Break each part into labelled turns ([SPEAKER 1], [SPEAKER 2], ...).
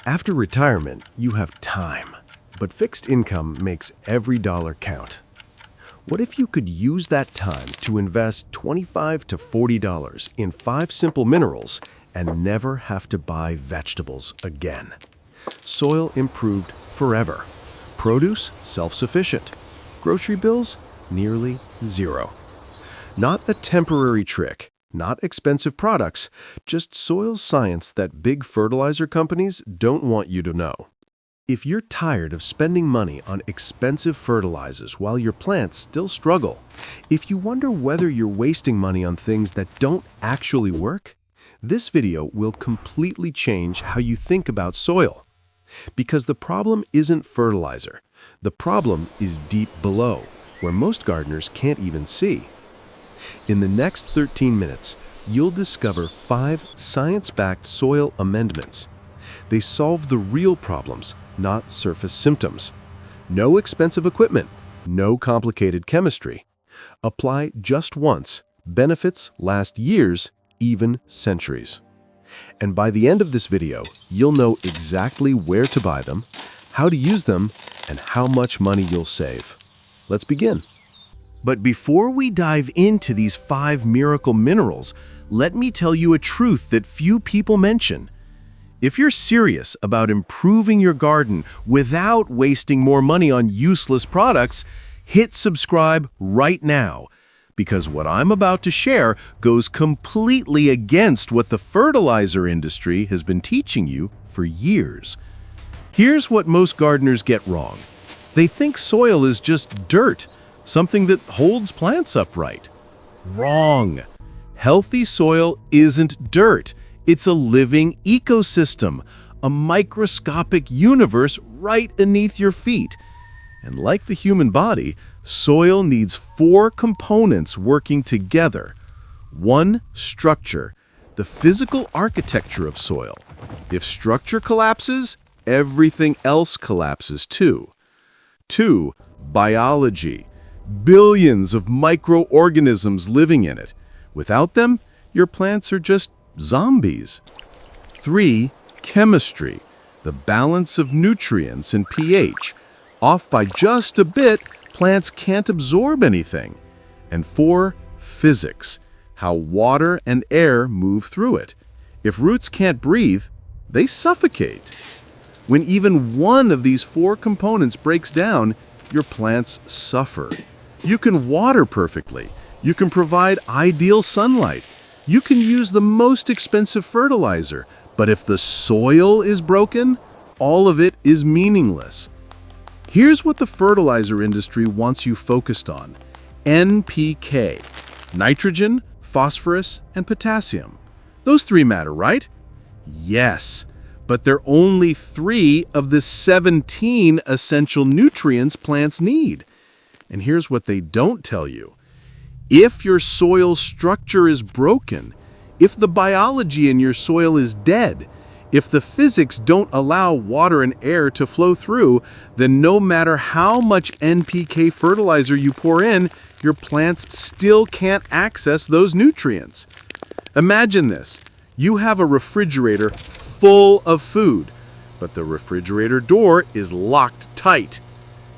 [SPEAKER 1] After retirement, you have time, but fixed income makes every dollar count. What if you could use that time to invest $25 to $40 in 5 simple minerals and never have to buy vegetables again? Soil improved forever. Produce self-sufficient. Grocery bills nearly zero. Not a temporary trick, not expensive products, just soil science that big fertilizer companies don't want you to know. If you're tired of spending money on expensive fertilizers while your plants still struggle, if you wonder whether you're wasting money on things that don't actually work, this video will completely change how you think about soil. Because the problem isn't fertilizer. The problem is deep below, where most gardeners can't even see. In the next 13 minutes, you'll discover 5 science-backed soil amendments. They solve the real problems, not surface symptoms. No expensive equipment, no complicated chemistry. Apply just once. Benefits last years, even centuries. And by the end of this video, you'll know exactly where to buy them, how to use them, and how much money you'll save. Let's begin. But before we dive into these 5 miracle minerals, let me tell you a truth that few people mention. If you're serious about improving your garden without wasting more money on useless products, hit subscribe right now, because what I'm about to share goes completely against what the fertilizer industry has been teaching you for years. Here's what most gardeners get wrong. They think soil is just dirt, something that holds plants upright. Wrong. Healthy soil isn't dirt. It's a living ecosystem, a microscopic universe right beneath your feet. And like the human body, soil needs 4 components working together. 1, structure, the physical architecture of soil. If structure collapses, everything else collapses too. 2, biology, billions of microorganisms living in it. Without them, your plants are just zombies. 3, chemistry, the balance of nutrients and pH. Off by just a bit, plants can't absorb anything. And 4, physics, how water and air move through it. If roots can't breathe, they suffocate. When even one of these 4 components breaks down, your plants suffer. You can water perfectly. You can provide ideal sunlight. You can use the most expensive fertilizer, but if the soil is broken, all of it is meaningless. Here's what the fertilizer industry wants you focused on. NPK, nitrogen, phosphorus, and potassium. Those 3 matter, right? Yes, but they're only 3 of the 17 essential nutrients plants need. And here's what they don't tell you. If your soil structure is broken, if the biology in your soil is dead, if the physics don't allow water and air to flow through, then no matter how much NPK fertilizer you pour in, your plants still can't access those nutrients. Imagine this. You have a refrigerator full of food, but the refrigerator door is locked tight.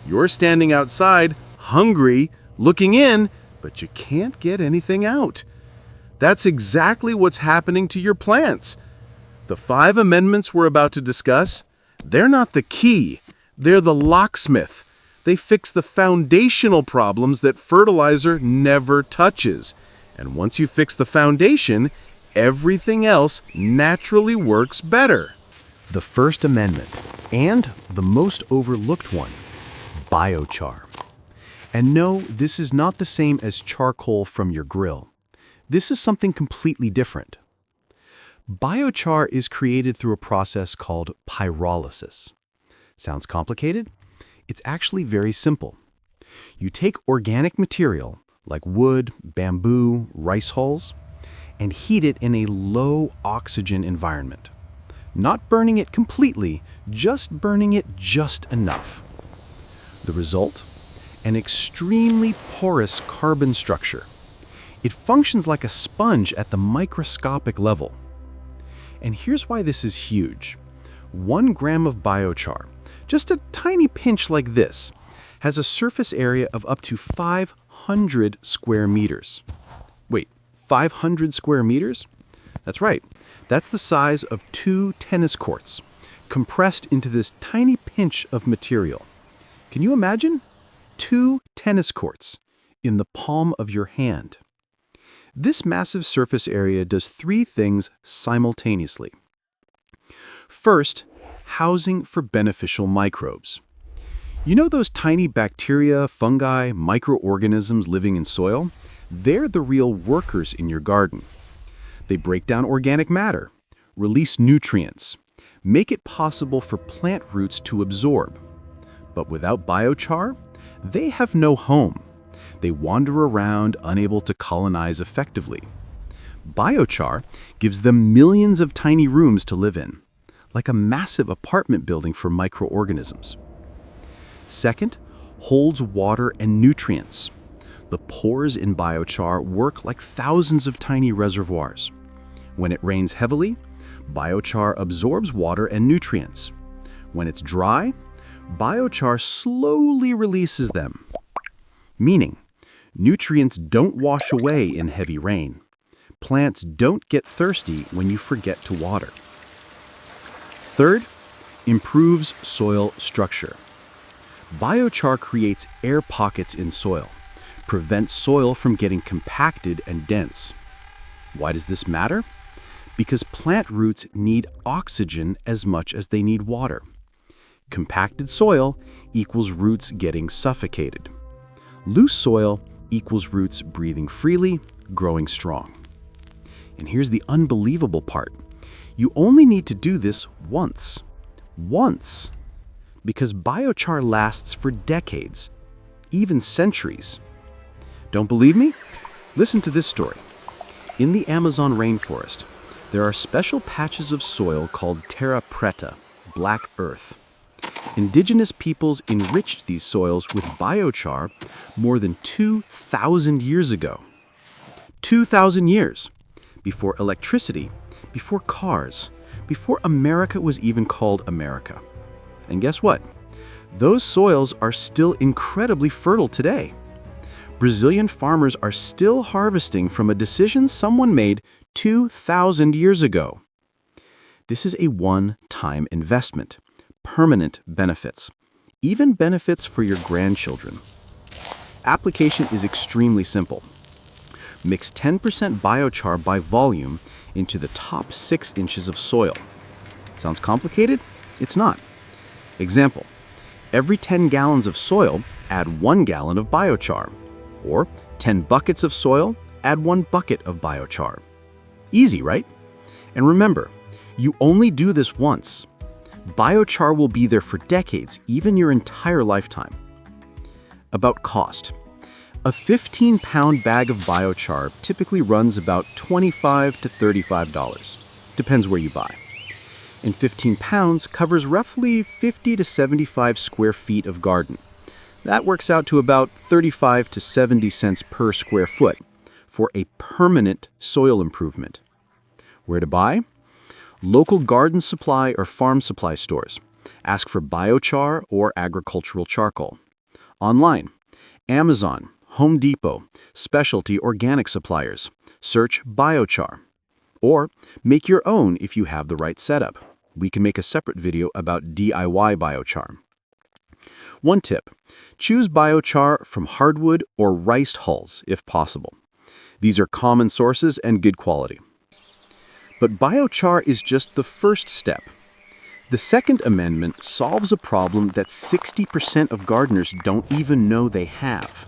[SPEAKER 1] You're standing outside, hungry, looking in, but you can't get anything out. That's exactly what's happening to your plants. The 5 amendments we're about to discuss, they're not the key. They're the locksmith. They fix the foundational problems that fertilizer never touches. And once you fix the foundation, everything else naturally works better. The first amendment, and the most overlooked one, biochar. And no, this is not the same as charcoal from your grill. This is something completely different. Biochar is created through a process called pyrolysis. Sounds complicated? It's actually very simple. You take organic material, like wood, bamboo, rice hulls, and heat it in a low oxygen environment. Not burning it completely, just burning it just enough. The result? An extremely porous carbon structure. It functions like a sponge at the microscopic level. And here's why this is huge. 1 gram of biochar, just a tiny pinch like this, has a surface area of up to 500 square meters. Wait, 500 square meters? That's right. That's the size of 2 tennis courts, compressed into this tiny pinch of material. Can you imagine? 2 tennis courts in the palm of your hand. This massive surface area does 3 things simultaneously. First, housing for beneficial microbes. You know those tiny bacteria, fungi, microorganisms living in soil? They're the real workers in your garden. They break down organic matter, release nutrients, make it possible for plant roots to absorb. But without biochar, they have no home. They wander around, unable to colonize effectively. Biochar gives them millions of tiny rooms to live in, like a massive apartment building for microorganisms. Second, holds water and nutrients. The pores in biochar work like thousands of tiny reservoirs. When it rains heavily, biochar absorbs water and nutrients. When it's dry, biochar slowly releases them. Meaning, nutrients don't wash away in heavy rain. Plants don't get thirsty when you forget to water. Third, improves soil structure. Biochar creates air pockets in soil, prevents soil from getting compacted and dense. Why does this matter? Because plant roots need oxygen as much as they need water. Compacted soil equals roots getting suffocated. Loose soil equals roots breathing freely, growing strong. And here's the unbelievable part. You only need to do this once. Once. Because biochar lasts for decades, even centuries. Don't believe me? Listen to this story. In the Amazon rainforest, there are special patches of soil called terra preta, black earth. Indigenous peoples enriched these soils with biochar more than 2,000 years ago. 2,000 years! Before electricity, before cars, before America was even called America. And guess what? Those soils are still incredibly fertile today. Brazilian farmers are still harvesting from a decision someone made 2,000 years ago. This is a one-time investment, permanent benefits, even benefits for your grandchildren. Application is extremely simple. Mix 10% biochar by volume into the top 6 inches of soil. Sounds complicated? It's not. Example, every 10 gallons of soil, add 1 gallon of biochar. Or 10 buckets of soil, add 1 bucket of biochar. Easy, right? And remember, you only do this once. Biochar will be there for decades, even your entire lifetime. About cost. A 15-pound bag of biochar typically runs about $25 to $35. Depends where you buy. And 15 pounds covers roughly 50 to 75 square feet of garden. That works out to about 35 to 70 cents per square foot for a permanent soil improvement. Where to buy? Local garden supply or farm supply stores. Ask for biochar or agricultural charcoal. Online, Amazon, Home Depot, specialty organic suppliers. Search biochar. Or make your own if you have the right setup. We can make a separate video about DIY biochar. One tip, choose biochar from hardwood or riced hulls if possible. These are common sources and good quality. But biochar is just the first step. The Second Amendment solves a problem that 60% of gardeners don't even know they have.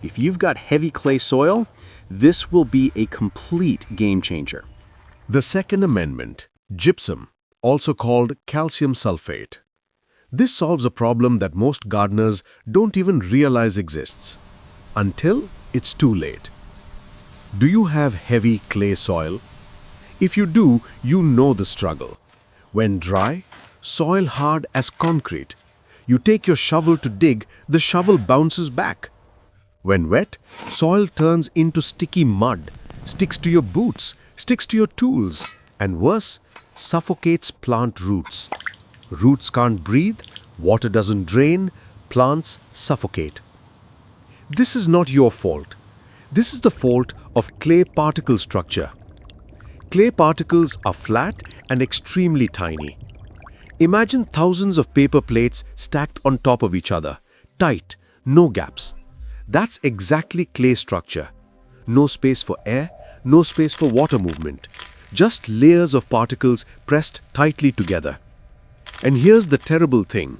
[SPEAKER 1] If you've got heavy clay soil, this will be a complete game changer.
[SPEAKER 2] The Second Amendment, gypsum, also called calcium sulfate. This solves a problem that most gardeners don't even realize exists, until it's too late. Do you have heavy clay soil? If you do, you know the struggle. When dry, soil hard as concrete. You take your shovel to dig, the shovel bounces back. When wet, soil turns into sticky mud, sticks to your boots, sticks to your tools, and worse, suffocates plant roots. Roots can't breathe, water doesn't drain, plants suffocate. This is not your fault. This is the fault of clay particle structure. Clay particles are flat and extremely tiny. Imagine thousands of paper plates stacked on top of each other, tight, no gaps. That's exactly clay structure. No space for air, no space for water movement. Just layers of particles pressed tightly together. And here's the terrible thing.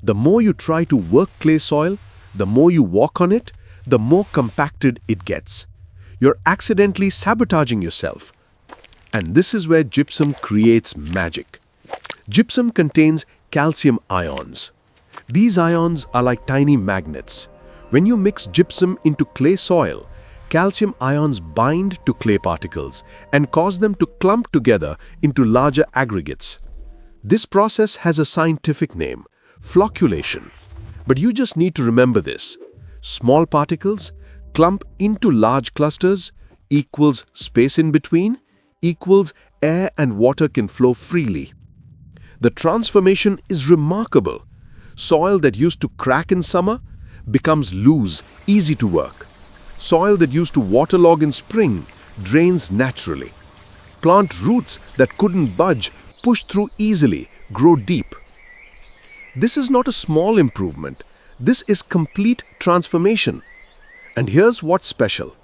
[SPEAKER 2] The more you try to work clay soil, the more you walk on it, the more compacted it gets. You're accidentally sabotaging yourself. And this is where gypsum creates magic. Gypsum contains calcium ions. These ions are like tiny magnets. When you mix gypsum into clay soil, calcium ions bind to clay particles and cause them to clump together into larger aggregates. This process has a scientific name, flocculation. But you just need to remember this. Small particles clump into large clusters equals space in between equals air and water can flow freely. The transformation is remarkable. Soil that used to crack in summer becomes loose, easy to work. Soil that used to waterlog in spring drains naturally. Plant roots that couldn't budge push through easily, grow deep. This is not a small improvement. This is complete transformation. And here's what's special.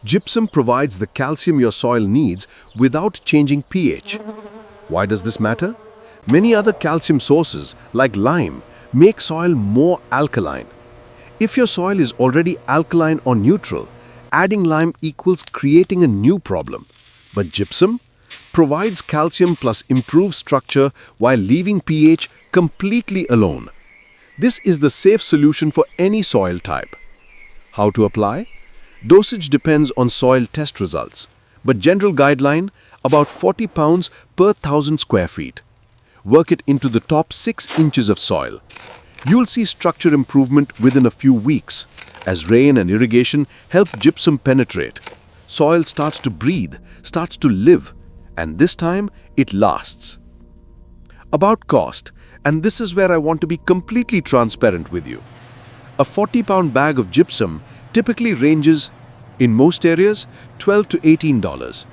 [SPEAKER 2] Gypsum provides the calcium your soil needs without changing pH. Why does this matter? Many other calcium sources, like lime, make soil more alkaline. If your soil is already alkaline or neutral, adding lime equals creating a new problem. But gypsum provides calcium plus improves structure while leaving pH completely alone. This is the safe solution for any soil type. How to apply? Dosage depends on soil test results, but general guideline, about 40 pounds per 1,000 square feet. Work it into the top 6 inches of soil. You'll see structure improvement within a few weeks. As rain and irrigation help gypsum penetrate, soil starts to breathe, starts to live, and this time it lasts. About cost, and this is where I want to be completely transparent with you. A 40-pound bag of gypsum typically ranges, in most areas, $12 to $18.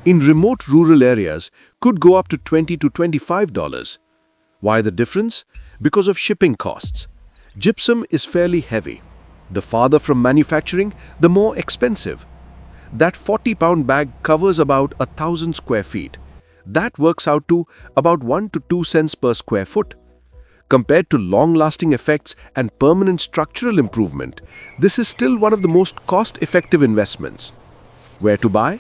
[SPEAKER 2] In remote rural areas, could go up to $20 to $25. Why the difference? Because of shipping costs. Gypsum is fairly heavy. The farther from manufacturing, the more expensive. That 40-pound bag covers about 1,000 square feet. That works out to about 1 to 2 cents per square foot. Compared to long-lasting effects and permanent structural improvement, this is still one of the most cost-effective investments. Where to buy?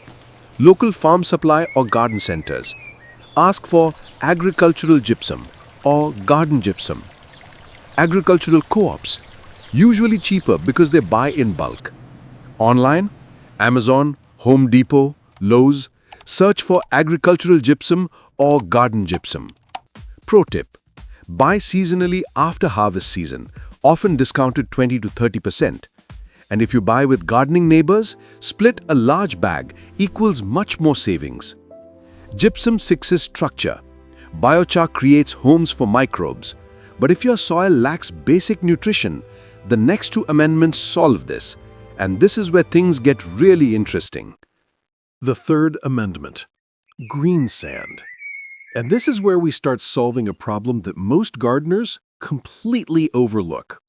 [SPEAKER 2] Local farm supply or garden centers. Ask for agricultural gypsum or garden gypsum. Agricultural co-ops, usually cheaper because they buy in bulk. Online, Amazon, Home Depot, Lowe's, search for agricultural gypsum or garden gypsum. Pro tip: buy seasonally after harvest season, often discounted 20 to 30%. And if you buy with gardening neighbors, split a large bag equals much more savings. Gypsum fixes structure. Biochar creates homes for microbes. But if your soil lacks basic nutrition, the next 2 amendments solve this. And this is where things get really interesting.
[SPEAKER 1] The third amendment, greensand. And this is where we start solving a problem that most gardeners completely overlook.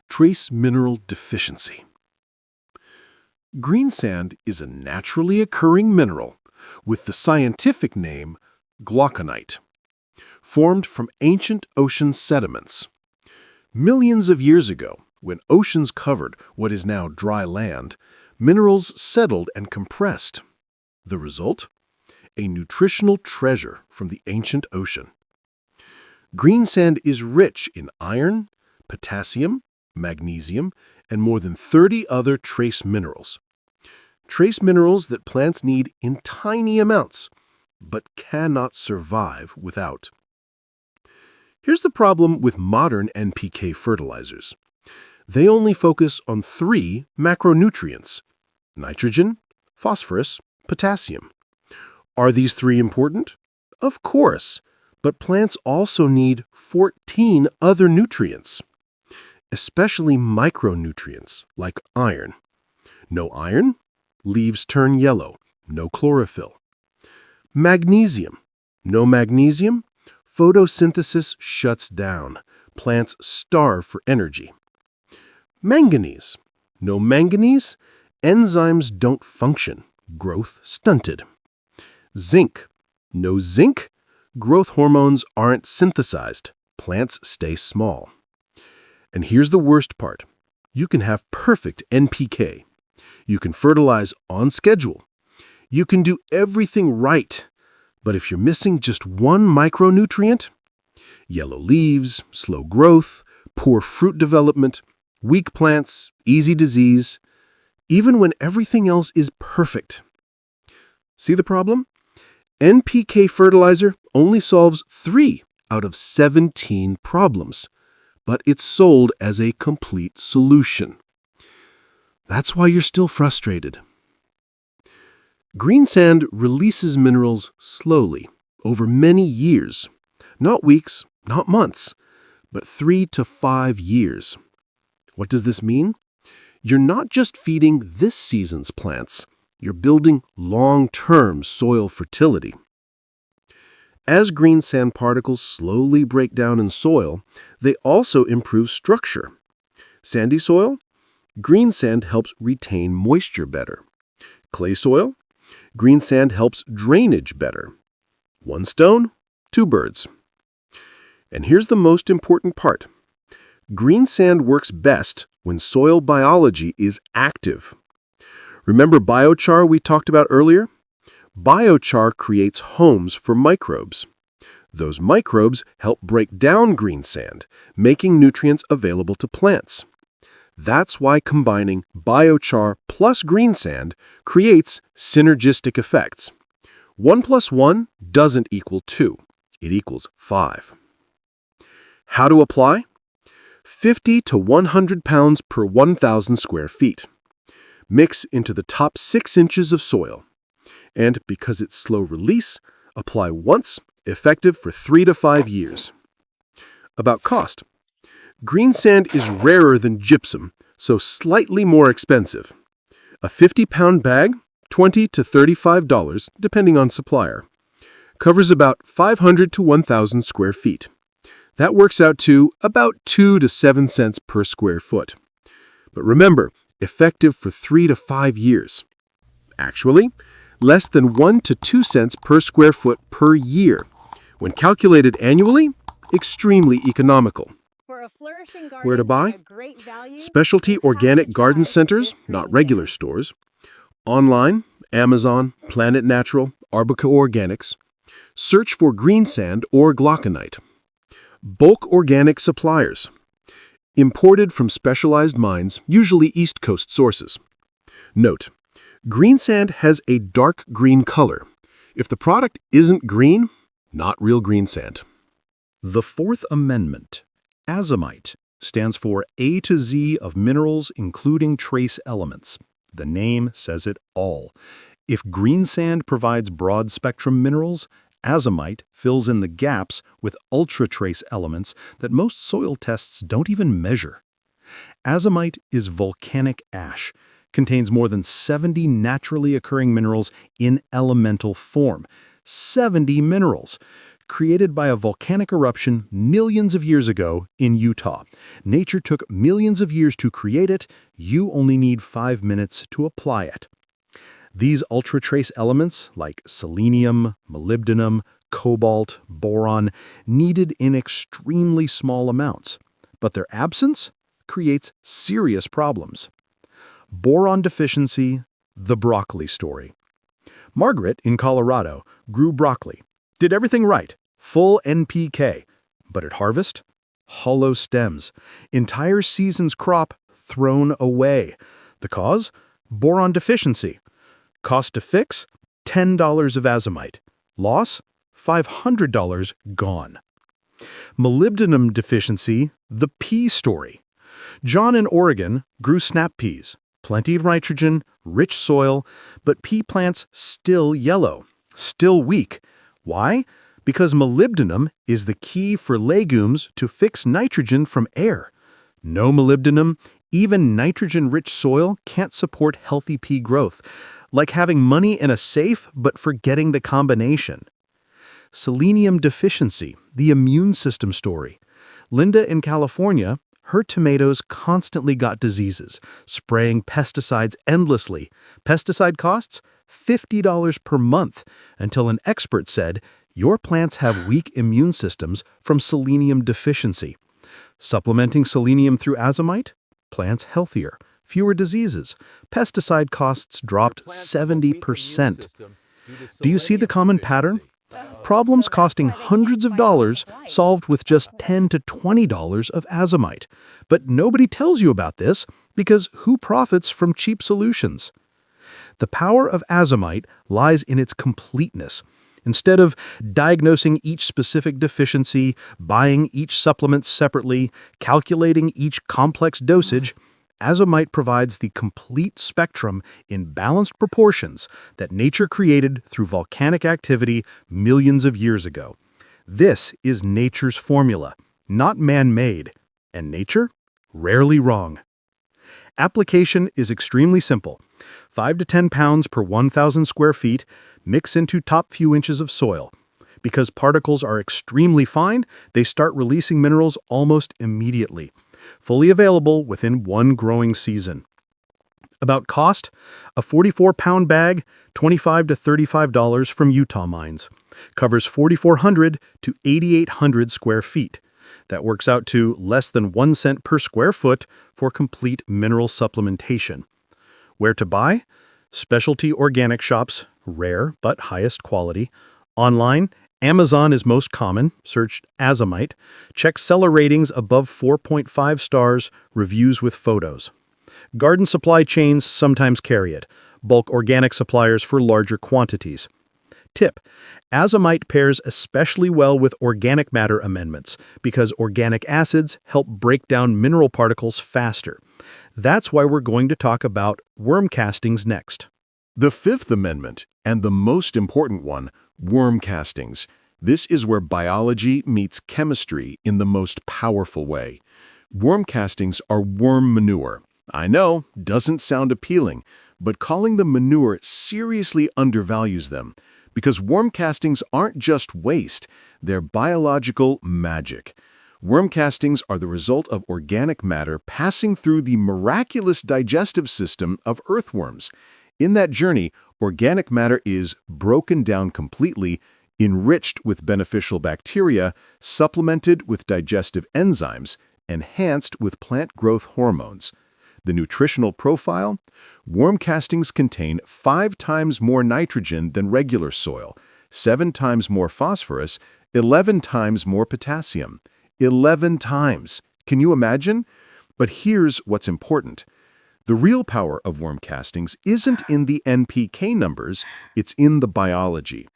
[SPEAKER 1] Trace mineral deficiency. Greensand is a naturally occurring mineral with the scientific name glauconite, formed from ancient ocean sediments. Millions of years ago, when oceans covered what is now dry land, minerals settled and compressed. The result? A nutritional treasure from the ancient ocean. Greensand is rich in iron, potassium, magnesium, and more than 30 other trace minerals. Trace minerals that plants need in tiny amounts, but cannot survive without. Here's the problem with modern NPK fertilizers. They only focus on 3 macronutrients: nitrogen, phosphorus, potassium. Are these 3 important? Of course, but plants also need 14 other nutrients, especially micronutrients like iron. No iron, leaves turn yellow, no chlorophyll. Magnesium. No magnesium, photosynthesis shuts down. Plants starve for energy. Manganese. No manganese, enzymes don't function. Growth stunted. Zinc. No zinc, growth hormones aren't synthesized. Plants stay small. And here's the worst part. You can have perfect NPK. You can fertilize on schedule. You can do everything right. But if you're missing just one micronutrient, yellow leaves, slow growth, poor fruit development, weak plants, easy disease, even when everything else is perfect. See the problem? NPK fertilizer only solves 3 out of 17 problems, but it's sold as a complete solution. That's why you're still frustrated. Greensand releases minerals slowly, over many years. Not weeks, not months, but 3 to 5 years. What does this mean? You're not just feeding this season's plants, you're building long-term soil fertility. As greensand particles slowly break down in soil, they also improve structure. Sandy soil? Greensand helps retain moisture better. Clay soil? Greensand helps drainage better. One stone, 2 birds. And here's the most important part. Greensand works best when soil biology is active. Remember biochar we talked about earlier? Biochar creates homes for microbes. Those microbes help break down greensand, making nutrients available to plants. That's why combining biochar plus greensand creates synergistic effects. 1 + 1 doesn't equal 2, it equals 5. How to apply? 50 to 100 pounds per 1,000 square feet. Mix into the top 6 inches of soil. And because it's slow release, apply once, effective for 3 to 5 years. About cost. Greensand is rarer than gypsum, so slightly more expensive. A 50-pound bag, $20 to $35, depending on supplier. Covers about 500 to 1,000 square feet. That works out to about 2 to 7 cents per square foot. But remember, effective for 3 to 5 years. Actually, less than 1 to 2 cents per square foot per year. When calculated annually, extremely economical. Where to buy? Specialty organic garden centers, not regular stores. Online, Amazon, Planet Natural, Arbica Organics. Search for greensand or glauconite. Bulk organic suppliers. Imported from specialized mines, usually East Coast sources. Note, greensand has a dark green color. If the product isn't green, not real greensand.
[SPEAKER 3] The Fourth Amendment, Azomite, stands for A to Z of minerals including trace elements. The name says it all. If greensand provides broad-spectrum minerals, Azomite fills in the gaps with ultra-trace elements that most soil tests don't even measure. Azomite is volcanic ash, contains more than 70 naturally occurring minerals in elemental form. 70 minerals! Created by a volcanic eruption millions of years ago in Utah. Nature took millions of years to create it. You only need 5 minutes to apply it. These ultra-trace elements, like selenium, molybdenum, cobalt, boron, needed in extremely small amounts. But their absence creates serious problems. Boron deficiency, the broccoli story. Margaret, in Colorado, grew broccoli. Did everything right, full NPK, but at harvest, hollow stems, entire season's crop thrown away. The cause? Boron deficiency. Cost to fix? $10 of azomite. Loss? $500 gone. Molybdenum deficiency, the pea story. John in Oregon grew snap peas. Plenty of nitrogen, rich soil, but pea plants still yellow, still weak. Why? Because molybdenum is the key for legumes to fix nitrogen from air. No molybdenum, even nitrogen-rich soil can't support healthy pea growth, like having money in a safe but forgetting the combination. Selenium deficiency, the immune system story. Linda in California, her tomatoes constantly got diseases, spraying pesticides endlessly. Pesticide costs? $50 per month, until an expert said, your plants have weak immune systems from selenium deficiency. Supplementing selenium through azomite? Plants healthier, fewer diseases. Pesticide costs dropped 70%. Do you see the common pattern? Problems costing hundreds of dollars solved with just $10 to $20 of azomite. But nobody tells you about this because who profits from cheap solutions? The power of azomite lies in its completeness. Instead of diagnosing each specific deficiency, buying each supplement separately, calculating each complex dosage, azomite provides the complete spectrum in balanced proportions that nature created through volcanic activity millions of years ago. This is nature's formula, not man-made, and nature? Rarely wrong. Application is extremely simple. 5 to 10 pounds per 1,000 square feet, mix into top few inches of soil. Because particles are extremely fine, they start releasing minerals almost immediately. Fully available within one growing season. About cost, a 44-pound bag, $25 to $35 from Utah mines. Covers 4,400 to 8,800 square feet. That works out to less than 1 cent per square foot for complete mineral supplementation. Where to buy? Specialty organic shops, rare but highest quality. Online, Amazon is most common, search azomite. Check seller ratings above 4.5 stars, reviews with photos. Garden supply chains sometimes carry it, bulk organic suppliers for larger quantities. Tip: azomite pairs especially well with organic matter amendments because organic acids help break down mineral particles faster. That's why we're going to talk about worm castings next.
[SPEAKER 2] The fifth amendment, and the most important one, worm castings. This is where biology meets chemistry in the most powerful way. Worm castings are worm manure. I know, doesn't sound appealing, but calling them manure seriously undervalues them. Because worm castings aren't just waste, they're biological magic. Worm castings are the result of organic matter passing through the miraculous digestive system of earthworms. In that journey, organic matter is broken down completely, enriched with beneficial bacteria, supplemented with digestive enzymes, enhanced with plant growth hormones. The nutritional profile? Worm castings contain 5 times more nitrogen than regular soil, 7 times more phosphorus, 11 times more potassium. 11 times! Can you imagine? But here's what's important. The real power of worm castings isn't in the NPK numbers, it's in the biology.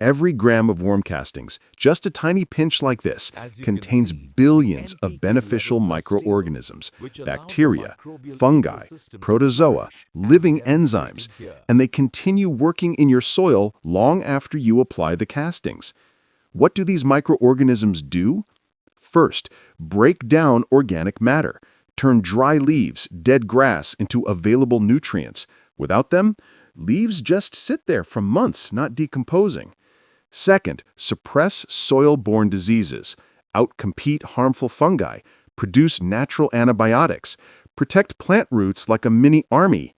[SPEAKER 2] Every gram of worm castings, just a tiny pinch like this, contains billions of beneficial microorganisms, bacteria, fungi, protozoa, living enzymes, and they continue working in your soil long after you apply the castings. What do these microorganisms do? First, break down organic matter, turn dry leaves, dead grass into available nutrients. Without them, leaves just sit there for months, not decomposing. Second, suppress soil-borne diseases, outcompete harmful fungi, produce natural antibiotics, protect plant roots like a mini army.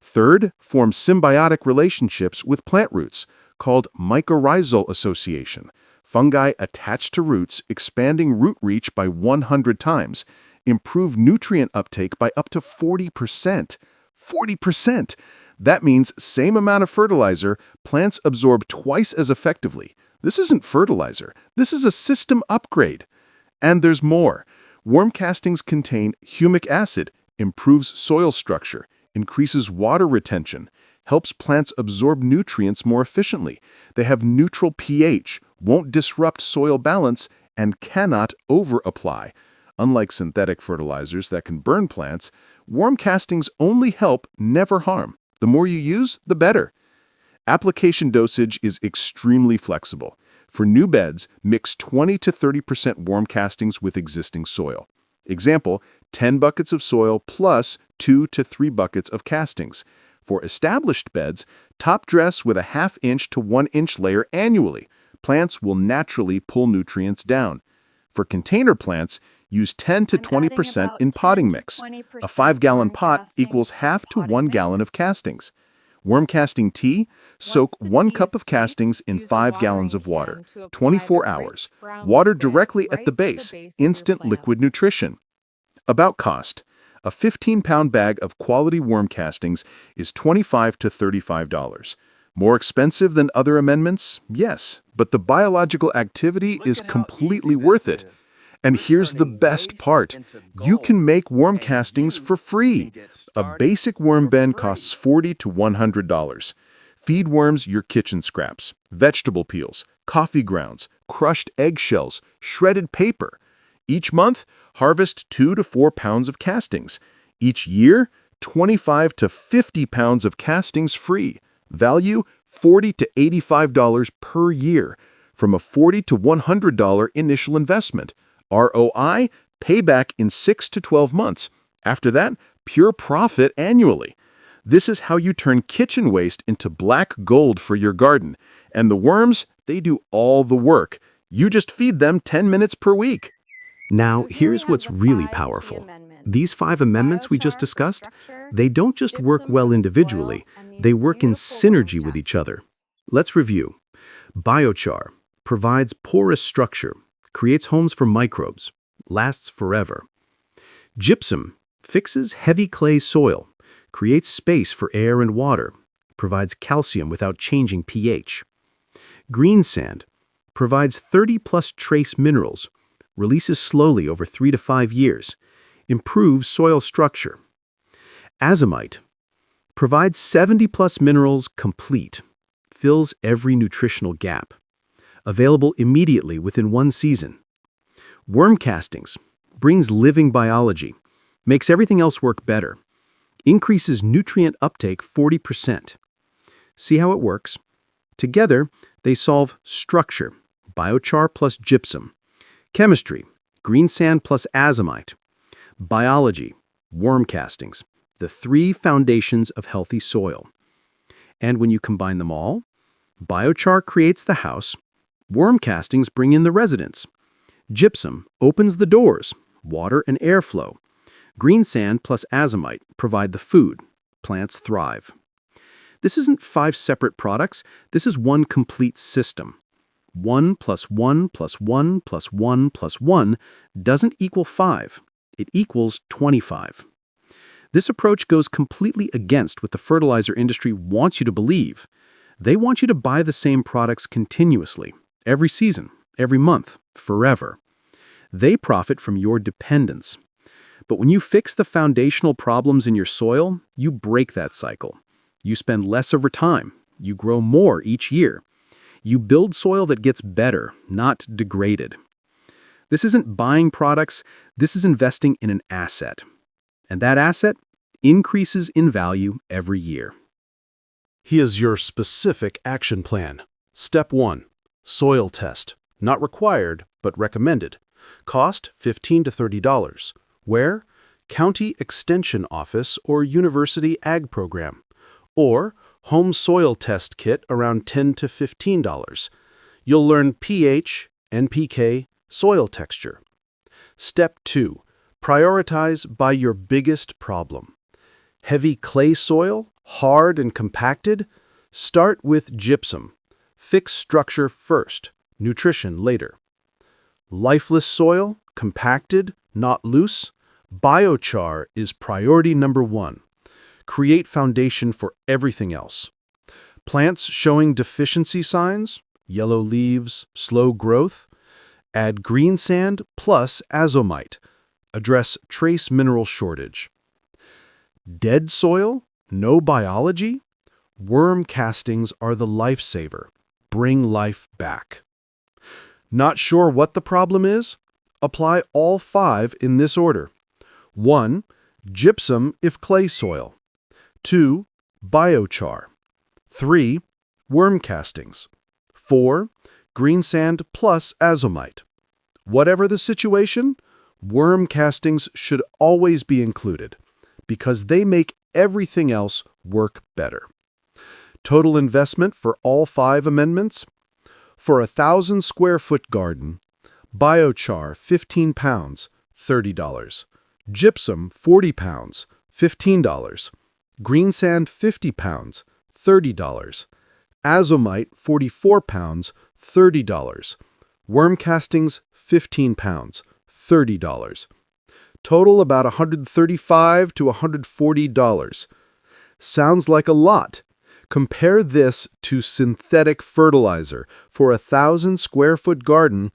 [SPEAKER 2] Third, form symbiotic relationships with plant roots, called mycorrhizal association. Fungi attached to roots, expanding root reach by 100 times, improve nutrient uptake by up to 40%. 40%! That means same amount of fertilizer, plants absorb twice as effectively. This isn't fertilizer. This is a system upgrade. And there's more. Worm castings contain humic acid, improves soil structure, increases water retention, helps plants absorb nutrients more efficiently. They have neutral pH, won't disrupt soil balance, and cannot over-apply. Unlike synthetic fertilizers that can burn plants, worm castings only help, never harm. The more you use, the better. Application dosage is extremely flexible.
[SPEAKER 4] For new beds, mix 20 to 30% worm castings with existing soil. Example, 10 buckets of soil plus 2 to 3 buckets of castings. For established beds, top dress with a ½ inch to 1 inch layer annually. Plants will naturally pull nutrients down. For container plants, use 10 to 20% in potting mix. A 5-gallon pot equals ½ to 1 gallon of castings. Worm casting tea, soak 1 cup of castings in 5 gallons of water, 24 hours. Water directly at the base, instant liquid nutrition. About cost. A 15-pound bag of quality worm castings is $25 to $35. More expensive than other amendments? Yes, but the biological activity is completely worth it. And here's the best part. You can make worm castings for free. A basic worm bin costs $40 to $100. Feed worms your kitchen scraps, vegetable peels, coffee grounds, crushed eggshells, shredded paper. Each month, harvest 2 to 4 pounds of castings. Each year, 25 to 50 pounds of castings free. Value, $40 to $85 per year. From a $40 to $100 initial investment. ROI, payback in 6 to 12 months. After that, pure profit annually. This is how you turn kitchen waste into black gold for your garden. And the worms, they do all the work. You just feed them 10 minutes per week.
[SPEAKER 1] Now, here's what's really powerful. These 5 amendments we just discussed, they don't just work well individually, they work in synergy with each other. Let's review. Biochar provides porous structure, creates homes for microbes, lasts forever. Gypsum fixes heavy clay soil, creates space for air and water, provides calcium without changing pH. Greensand provides 30-plus trace minerals, releases slowly over 3 to 5 years, improves soil structure. Azomite provides 70-plus minerals complete, fills every nutritional gap. Available immediately within 1 season. Worm castings brings living biology, makes everything else work better, increases nutrient uptake 40%. See how it works? Together, they solve structure, biochar plus gypsum, chemistry, greensand plus azomite, biology, worm castings, the 3 foundations of healthy soil. And when you combine them all, biochar creates the house, worm castings bring in the residents. Gypsum opens the doors, water and airflow. Greensand plus azomite provide the food. Plants thrive. This isn't 5 separate products. This is one complete system. 1 plus 1 plus 1 plus 1 plus 1 doesn't equal 5. It equals 25. This approach goes completely against what the fertilizer industry wants you to believe. They want you to buy the same products continuously. Every season, every month, forever. They profit from your dependence. But when you fix the foundational problems in your soil, you break that cycle. You spend less over time. You grow more each year. You build soil that gets better, not degraded. This isn't buying products, this is investing in an asset. And that asset increases in value every year.
[SPEAKER 2] Here's your specific action plan. Step 1. Soil test. Not required, but recommended. Cost $15 to $30. Where? County Extension Office or University Ag Program. Or home soil test kit around $10 to $15. You'll learn pH, NPK, soil texture. Step 2. Prioritize by your biggest problem. Heavy clay soil, hard and compacted? Start with gypsum. Fix structure first, nutrition later. Lifeless soil, compacted, not loose? Biochar is priority number 1. Create foundation for everything else. Plants showing deficiency signs, yellow leaves, slow growth? Add greensand plus azomite. Address trace mineral shortage. Dead soil? No biology? Worm castings are the lifesaver. Bring life back. Not sure what the problem is? Apply all 5 in this order. 1. Gypsum if clay soil. 2. Biochar. 3. Worm castings. 4. Greensand plus Azomite. Whatever the situation, worm castings should always be included because they make everything else work better. Total investment for all 5 amendments? For a 1,000 square foot garden, Biochar 15 pounds, $30. Gypsum 40 pounds, $15. Greensand 50 pounds, $30. Azomite 44 pounds, $30. Worm castings 15 pounds, $30. Total about $135 to $140. Sounds like a lot. Compare this to synthetic fertilizer for a 1,000 square foot garden,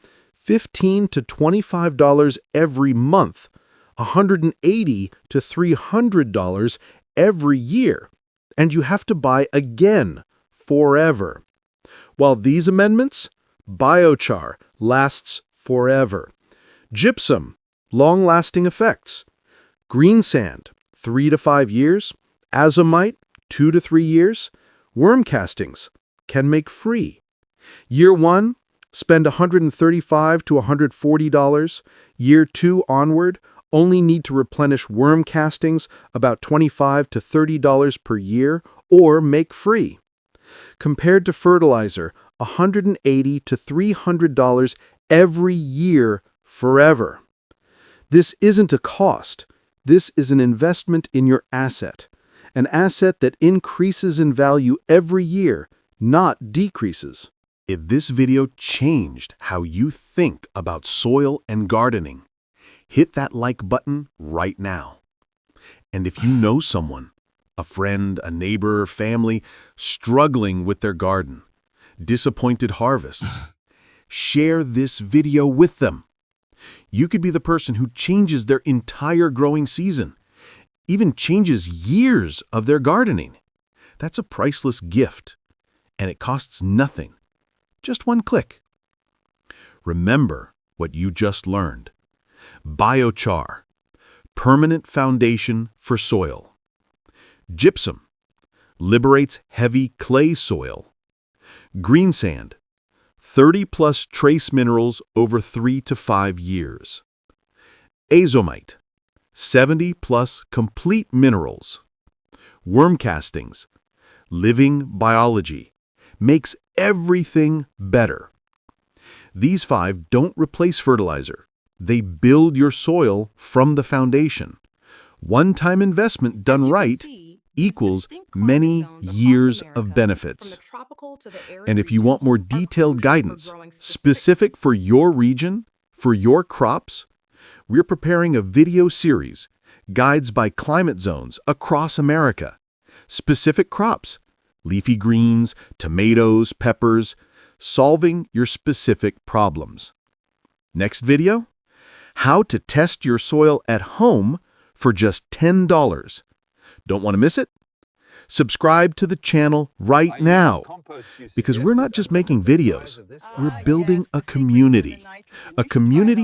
[SPEAKER 2] $15 to $25 every month, $180 to $300 every year, and you have to buy again forever. While these amendments, Biochar lasts forever. Gypsum, long-lasting effects. Greensand, 3 to 5 years. Azomite, 2 to 3 years. Worm castings can make free. Year 1, spend $135 to $140. Year 2 onward, only need to replenish worm castings about $25 to $30 per year or make free. Compared to fertilizer, $180 to $300 every year forever. This isn't a cost. This is an investment in your asset, an asset that increases in value every year, not decreases.
[SPEAKER 1] If this video changed how you think about soil and gardening, hit that like button right now. And if you know someone, a friend, a neighbor, family, struggling with their garden, disappointed harvests, share this video with them. You could be the person who changes their entire growing season, even changes years of their gardening. That's a priceless gift, and it costs nothing. Just one click. Remember what you just learned. Biochar, permanent foundation for soil. Gypsum, liberates heavy clay soil. Greensand, 30+ trace minerals over 3 to 5 years. Azomite, 70+ complete minerals. Worm castings, living biology, makes everything better. These 5 don't replace fertilizer. They build your soil from the foundation. One-time investment done right equals many years of benefits. And if you want more detailed guidance, specific for your region, for your crops, we're preparing a video series, guides by climate zones across America. Specific crops, leafy greens, tomatoes, peppers, solving your specific problems. Next video, how to test your soil at home for just $10. Don't want to miss it? Subscribe to the channel right now, because we're not just making videos, we're building a community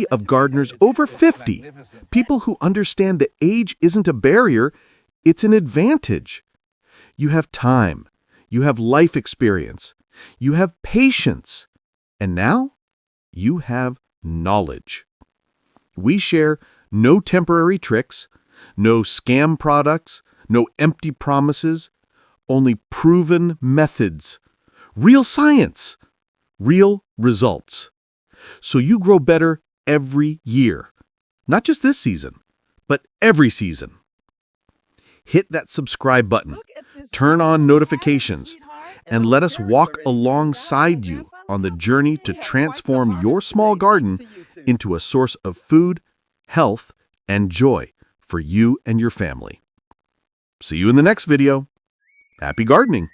[SPEAKER 1] of gardeners over 50, people who understand that age isn't a barrier, it's an advantage. You have time, you have life experience, you have patience, and now you have knowledge. We share no temporary tricks, no scam products, no empty promises, only proven methods, real science, real results. So you grow better every year, not just this season, but every season. Hit that subscribe button, turn on notifications, and let us walk alongside you on the journey to transform your small garden into a source of food, health, and joy for you and your family. See you in the next video. Happy gardening!